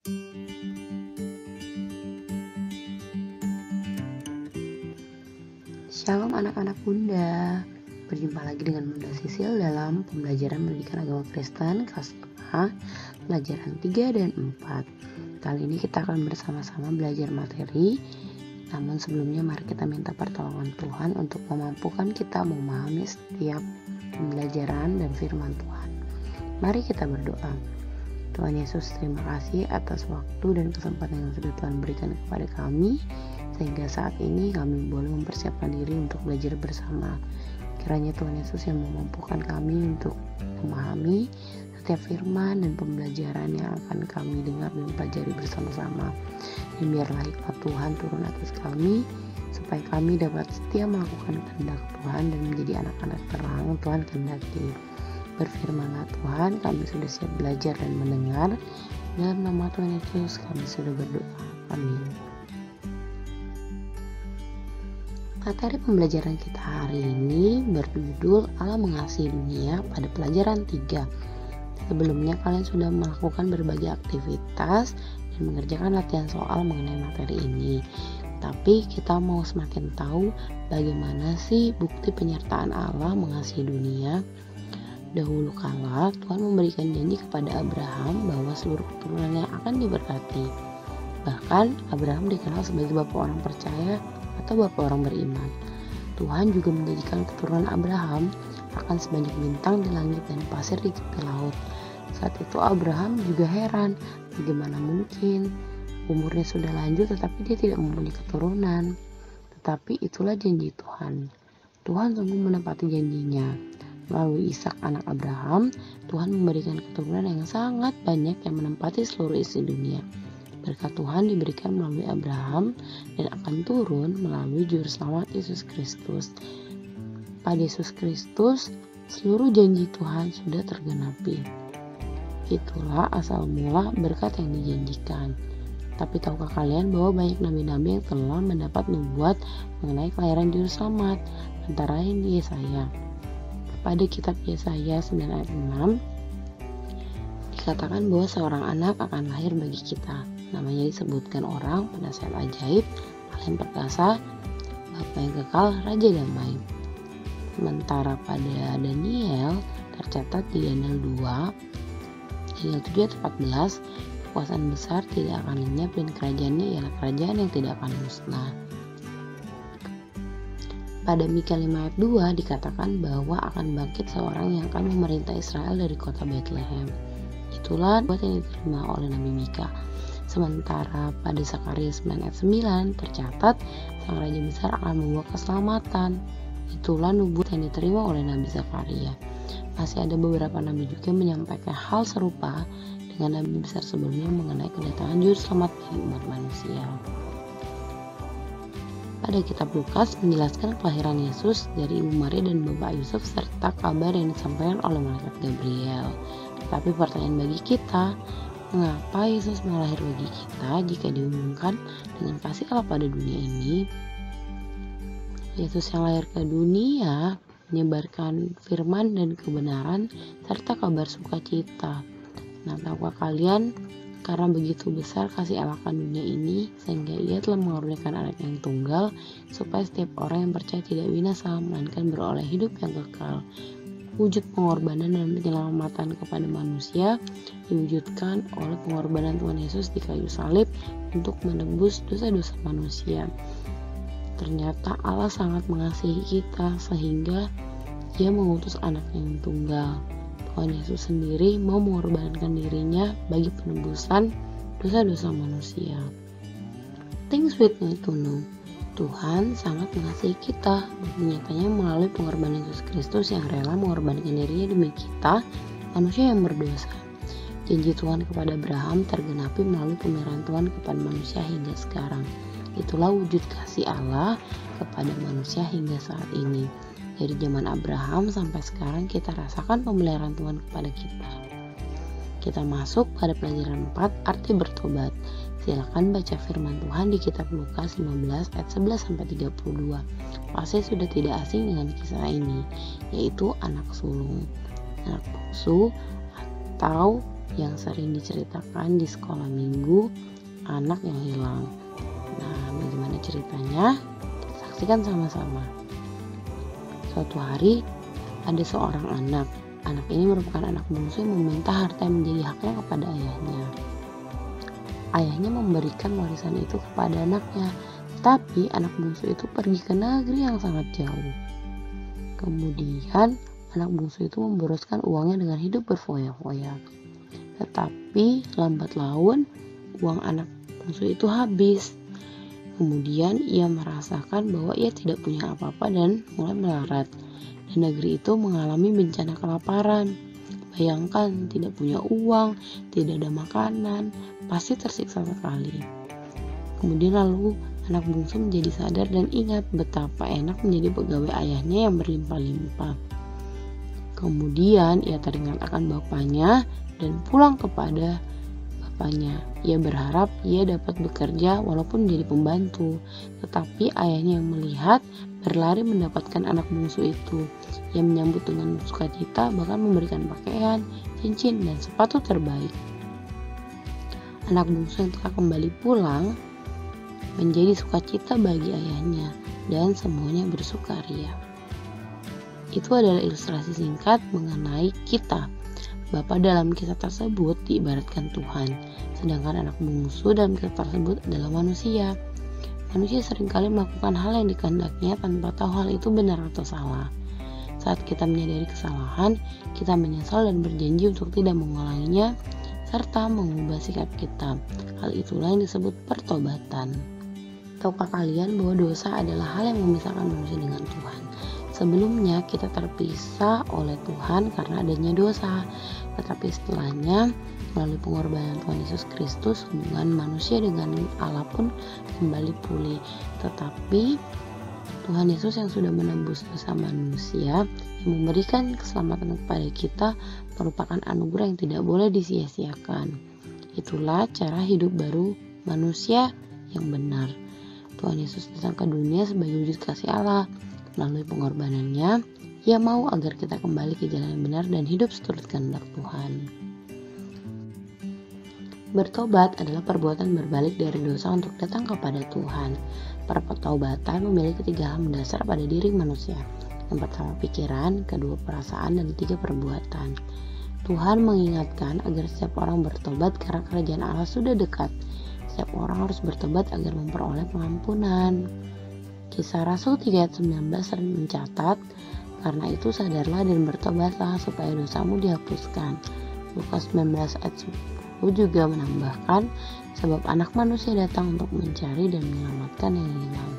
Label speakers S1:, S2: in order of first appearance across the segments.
S1: Shalom anak-anak Bunda. Berjumpa lagi dengan Bunda Sisil dalam pembelajaran pendidikan agama Kristen kelas 5, pelajaran 3 dan 4. Kali ini kita akan bersama-sama belajar materi. Namun sebelumnya mari kita minta pertolongan Tuhan untuk memampukan kita memahami setiap pembelajaran dan firman Tuhan. Mari kita berdoa. Tuhan Yesus, terima kasih atas waktu dan kesempatan yang sudah Tuhan berikan kepada kami, sehingga saat ini kami boleh mempersiapkan diri untuk belajar bersama. Kiranya Tuhan Yesus yang memampukan kami untuk memahami setiap firman dan pembelajaran yang akan kami dengar dan pelajari bersama-sama. Dan biarlah hikmat Tuhan turun atas kami, supaya kami dapat setia melakukan kehendak Tuhan dan menjadi anak-anak terang Tuhan kehendaki. Berfirmanlah Tuhan, kami sudah siap belajar dan mendengar. Dalam nama Tuhan Yesus kami sudah berdoa. Amin. Materi pembelajaran kita hari ini berjudul Allah mengasihi dunia pada pelajaran 3. Sebelumnya kalian sudah melakukan berbagai aktivitas dan mengerjakan latihan soal mengenai materi ini. Tapi kita mau semakin tahu bagaimana sih bukti penyertaan Allah mengasihi dunia. Dahulu kala Tuhan memberikan janji kepada Abraham bahwa seluruh keturunannya akan diberkati. Bahkan Abraham dikenal sebagai bapak orang percaya atau bapak orang beriman. Tuhan juga menjadikan keturunan Abraham akan sebanyak bintang di langit dan pasir di tepi laut. Saat itu Abraham juga heran, bagaimana mungkin umurnya sudah lanjut tetapi dia tidak mempunyai keturunan. Tetapi itulah janji Tuhan. Tuhan sungguh menepati janjinya. Melalui Ishak anak Abraham, Tuhan memberikan keturunan yang sangat banyak yang menempati seluruh isi dunia. Berkat Tuhan diberikan melalui Abraham dan akan turun melalui Juru Selamat Yesus Kristus. Pada Yesus Kristus, seluruh janji Tuhan sudah tergenapi. Itulah asal mula berkat yang dijanjikan. Tapi tahukah kalian bahwa banyak nabi-nabi yang telah mendapat nubuat mengenai kelahiran Juru Selamat, antara lain Yesaya. Pada kitab Yesaya 9 ayat 6 dikatakan bahwa seorang anak akan lahir bagi kita. Namanya disebutkan orang, penasihat ajaib, paling perkasa, Bapa yang kekal, Raja damai. Sementara pada Daniel tercatat di Daniel 2, Daniel 7 ayat 14, kekuasaan besar tidak akan lenyap dan kerajaannya ialah kerajaan yang tidak akan musnah. Pada Mika 5 ayat 2 dikatakan bahwa akan bangkit seorang yang akan memerintah Israel dari kota Bethlehem. Itulah nubuat yang diterima oleh Nabi Mika. Sementara pada Zakaria 9 ayat 9 tercatat sang raja besar akan membawa keselamatan. Itulah nubuat yang diterima oleh Nabi Zakaria. Masih ada beberapa nabi juga menyampaikan hal serupa dengan nabi besar sebelumnya mengenai kedatangan Juru Selamat bagi umat manusia. Pada kitab Lukas menjelaskan kelahiran Yesus dari Ibu Maria dan Bapak Yusuf serta kabar yang disampaikan oleh malaikat Gabriel. Tetapi pertanyaan bagi kita, mengapa Yesus melahir bagi kita jika dihubungkan dengan kasih Allah pada dunia ini? Yesus yang lahir ke dunia menyebarkan firman dan kebenaran serta kabar sukacita. Nah, tahukah kalian, karena begitu besar kasih Allah akan dunia ini, sehingga Ia telah mengorbankan anak yang tunggal, supaya setiap orang yang percaya tidak binasa, melainkan beroleh hidup yang kekal. Wujud pengorbanan dan penyelamatan kepada manusia diwujudkan oleh pengorbanan Tuhan Yesus di kayu salib untuk menebus dosa-dosa manusia. Ternyata Allah sangat mengasihi kita sehingga Ia mengutus anaknya yang tunggal. Tuhan Yesus sendiri mau mengorbankan dirinya bagi penebusan dosa-dosa manusia. Things we need to know. Tuhan sangat mengasihi kita, nyatanya melalui pengorbanan Yesus Kristus yang rela mengorbankan dirinya demi kita, manusia yang berdosa. Janji Tuhan kepada Abraham tergenapi melalui pemeliharaan Tuhan kepada manusia hingga sekarang. Itulah wujud kasih Allah kepada manusia hingga saat ini. Dari zaman Abraham sampai sekarang kita rasakan pemeliharaan Tuhan kepada kita. Kita masuk pada pelajaran 4, arti bertobat. Silakan baca firman Tuhan di kitab Lukas 15 ayat 11-32. Pasti sudah tidak asing dengan kisah ini, yaitu anak sulung, anak bungsu atau yang sering diceritakan di sekolah minggu, anak yang hilang. Nah, bagaimana ceritanya? Kita saksikan sama-sama. Suatu hari ada seorang anak. Anak ini merupakan anak bungsu yang meminta harta yang menjadi haknya kepada ayahnya. Ayahnya memberikan warisan itu kepada anaknya, tapi anak bungsu itu pergi ke negeri yang sangat jauh. Kemudian anak bungsu itu memboroskan uangnya dengan hidup berfoya-foya. Tetapi lambat laun uang anak bungsu itu habis. Kemudian ia merasakan bahwa ia tidak punya apa-apa dan mulai melarat. Dan negeri itu mengalami bencana kelaparan. Bayangkan, tidak punya uang, tidak ada makanan, pasti tersiksa sekali. Kemudian lalu anak bungsu menjadi sadar dan ingat betapa enak menjadi pegawai ayahnya yang berlimpah-limpah. Kemudian ia teringat akan bapaknya dan pulang kepada bapaknya. Ia berharap ia dapat bekerja walaupun menjadi pembantu, tetapi ayahnya yang melihat berlari mendapatkan anak bungsu itu. Ia menyambut dengan sukacita, bahkan memberikan pakaian, cincin, dan sepatu terbaik. Anak bungsu yang telah kembali pulang menjadi sukacita bagi ayahnya, dan semuanya bersukaria. Itu adalah ilustrasi singkat mengenai kita. Bapa dalam kisah tersebut diibaratkan Tuhan, sedangkan anak bungsu dalam kisah tersebut adalah manusia. Manusia seringkali melakukan hal yang dikehendakinya tanpa tahu hal itu benar atau salah. Saat kita menyadari kesalahan, kita menyesal dan berjanji untuk tidak mengulanginya, serta mengubah sikap kita. Hal itulah yang disebut pertobatan. Tahukah kalian bahwa dosa adalah hal yang memisahkan manusia dengan Tuhan? Sebelumnya kita terpisah oleh Tuhan karena adanya dosa, tetapi setelahnya melalui pengorbanan Tuhan Yesus Kristus, hubungan manusia dengan Allah pun kembali pulih. Tetapi Tuhan Yesus yang sudah menembus dosa manusia, yang memberikan keselamatan kepada kita, merupakan anugerah yang tidak boleh disia-siakan. Itulah cara hidup baru manusia yang benar. Tuhan Yesus datang ke dunia sebagai wujud kasih Allah. Melalui pengorbanannya, Ia mau agar kita kembali ke jalan yang benar dan hidup seturut kehendak Tuhan. Bertobat adalah perbuatan berbalik dari dosa untuk datang kepada Tuhan. Pertobatan memiliki 3 hal mendasar pada diri manusia. Yang pertama pikiran, kedua perasaan, dan ketiga perbuatan. Tuhan mengingatkan agar setiap orang bertobat karena kerajaan Allah sudah dekat. Setiap orang harus bertobat agar memperoleh pengampunan. Kisah Rasul 3 ayat 19 mencatat, karena itu sadarlah dan bertobatlah supaya dosamu dihapuskan. Lukas 19 ayat 10 juga menambahkan, sebab anak manusia datang untuk mencari dan menyelamatkan yang hilang.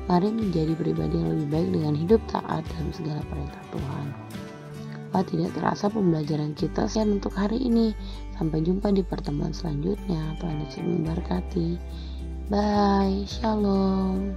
S1: Mari menjadi pribadi yang lebih baik dengan hidup taat dalam segala perintah Tuhan. Wah, tidak terasa pembelajaran kita sekian untuk hari ini. Sampai jumpa di pertemuan selanjutnya. Tuhan Yesus memberkati. Bye, shalom.